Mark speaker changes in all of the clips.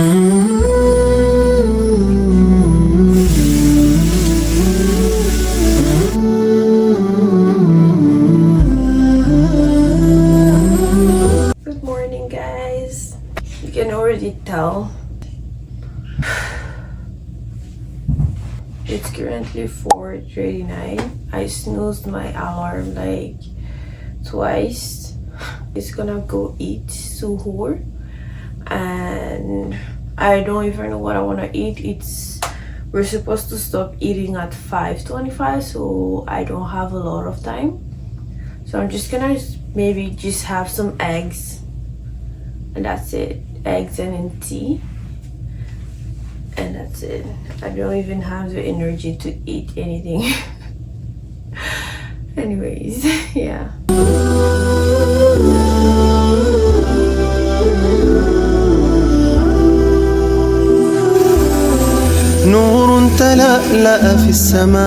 Speaker 1: Good morning, guys. You can already tell it's currently 4:39. I snoozed my alarm like twice. It's gonna go eat Suhoor, and I don't even know what I want to eat. We're supposed to stop eating at 5:25, so I don't have a lot of time. So I'm just gonna maybe just have some eggs, and that's it. Eggs and tea, and that's it. I don't even have the energy to eat anything. Anyways, yeah.
Speaker 2: نور تلألأ في السماء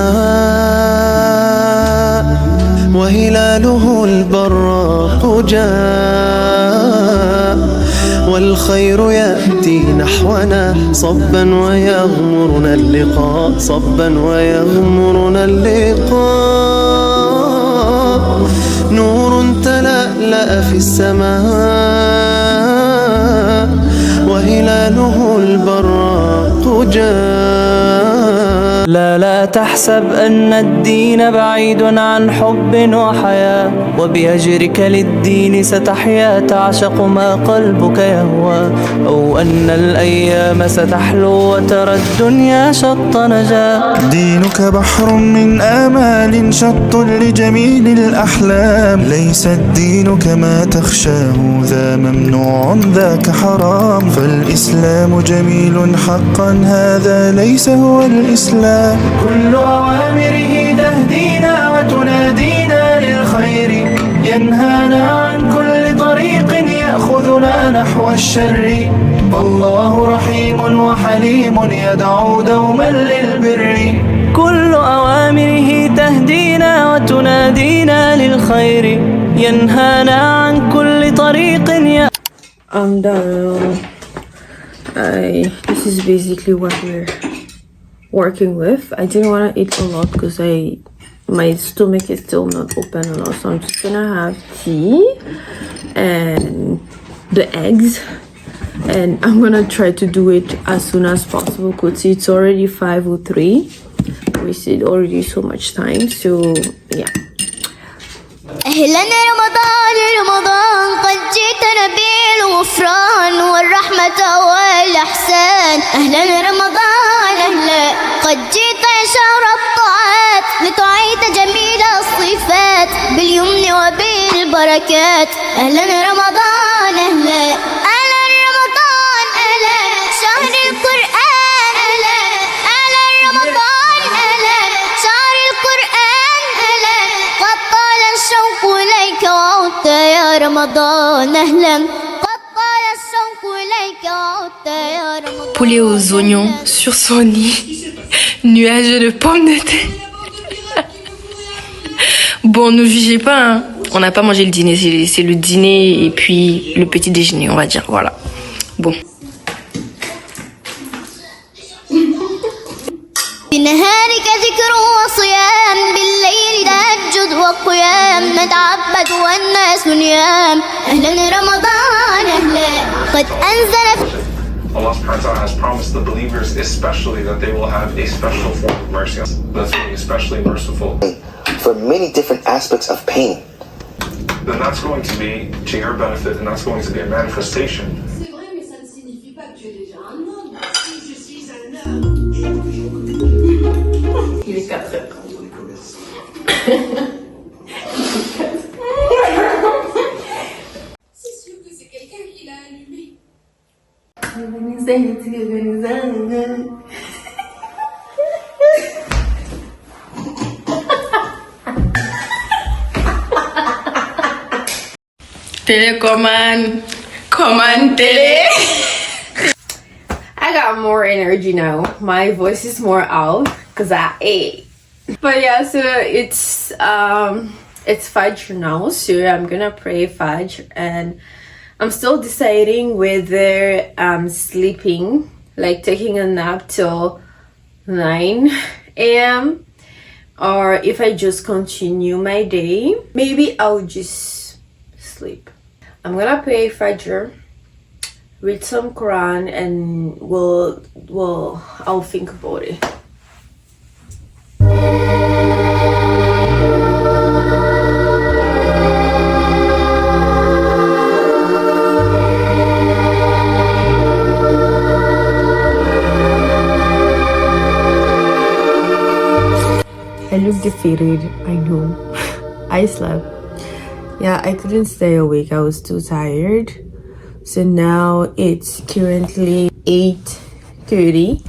Speaker 2: وهلاله البراق جاء والخير يأتي نحونا صبا ويغمرنا اللقاء صبا ويغمرنا اللقاء نور تلألأ في السماء وهلاله البراق جاء لا تحسب أن الدين بعيد عن حب وحياة وبهجرك للدين ستحيا تعشق ما قلبك يهوى أو أن الأيام ستحلو وترى الدنيا شط نجاة
Speaker 3: دينك بحر من آمال شط لجميل الأحلام ليس الدين كما تخشاه ذا ممنوع ذاك حرام فالإسلام جميل حقا هذا ليس هو الإسلام
Speaker 2: كل أوامره تهدينا وتنادينا للخير ينهانا عن كل طريق يأخذنا نحو الشر فالله رحيم وحليم يدعو دوما للبر كل أوامره تهدينا وتنادينا للخير ينهانا عن كل طريق
Speaker 1: I'm done. This is basically what we're working with. I didn't want to eat a lot because my stomach is still not open a lot, so I'm just gonna have tea and the eggs, and I'm gonna try to do it as soon as possible because it's already 5:03. Wasted already so much time, so yeah.
Speaker 4: أهلا رمضان رمضان قد جئتنا بالغفران والرحمة والإحسان أهلا رمضان أهلا قد جئت يا شهر الطاعات لتعيد جميل الصفات باليمن وبالبركات أهلا رمضان أهلا أهلا رمضان أهلا شهر القرآن أهلا أهلا رمضان أهلا شهر القرآن أهلا قد طال الشوق إليك وعدت يا رمضان أهلا قد طال الشوق إليك وعدت يا رمضان
Speaker 5: Poulet aux oignons sur son nid, nuage de pommes de terre. Bon, ne jugez pas, hein. On n'a pas mangé le dîner, c'est le dîner et puis le petit déjeuner, on va dire, voilà. Bon.
Speaker 4: بنهارك ذكر وصيام بالليل تهجد وقيام نتعبد والناس نيام أهلا رمضان أهلا قد أنزل
Speaker 6: Allah subhanahu wa ta'ala has promised the believers especially that they will have a special form of mercy that's really especially merciful.
Speaker 7: For many different aspects of pain.
Speaker 6: Then that's going to be to your benefit and that's going to be a manifestation.
Speaker 8: C'est vrai, mais ça ne signifie pas que tu es déjà un homme. Si je suis un homme.
Speaker 1: Il est 4 heures.
Speaker 8: C'est sûr que c'est quelqu'un qui l'a allumé.
Speaker 5: Télécommande, commande télé.
Speaker 1: I got more energy now. My voice is more out because I ate. But yeah, so it's Fajr now, so I'm gonna pray Fajr and I'm still deciding whether I'm sleeping, like taking a nap till 9 a.m. or if I just continue my day. Maybe I'll just sleep. I'm gonna pray Fajr, read some Quran, and I'll think about it. I look defeated, I know. I slept. Yeah, I couldn't stay awake. I was too tired. So now it's currently 8:30.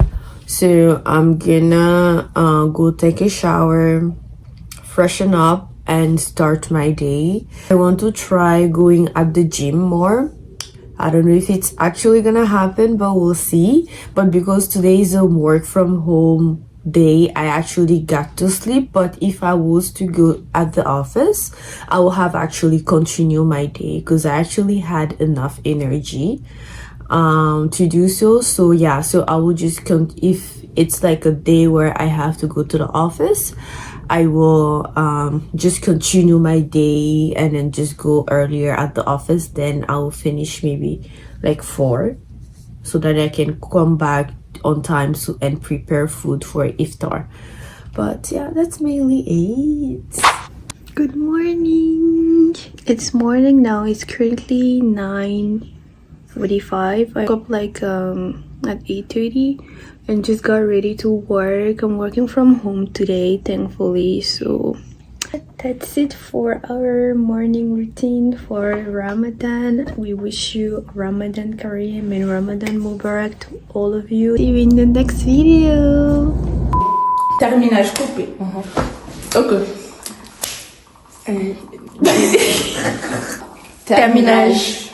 Speaker 1: So I'm gonna go take a shower, freshen up, and start my day. I want to try going at the gym more. I don't know if it's actually gonna happen, but we'll see. But because today is a work from home day, I actually got to sleep. But if I was to go at the office, I will have actually continue my day because I actually had enough energy to do so. So yeah, so I will just if it's like a day where I have to go to the office, I will just continue my day and then just go earlier at the office. Then I'll finish maybe like 4 so that I can come back on time and prepare food for iftar. But yeah, that's mainly it. Good morning. It's morning now. It's currently 9:45. I woke up like at 8:30 and just got ready to work. I'm working from home today, thankfully. So that's it for our morning routine for Ramadan. We wish you Ramadan Kareem and Ramadan Mubarak to all of you. See you in the next video.
Speaker 5: Terminage coupé. Ok. Terminage.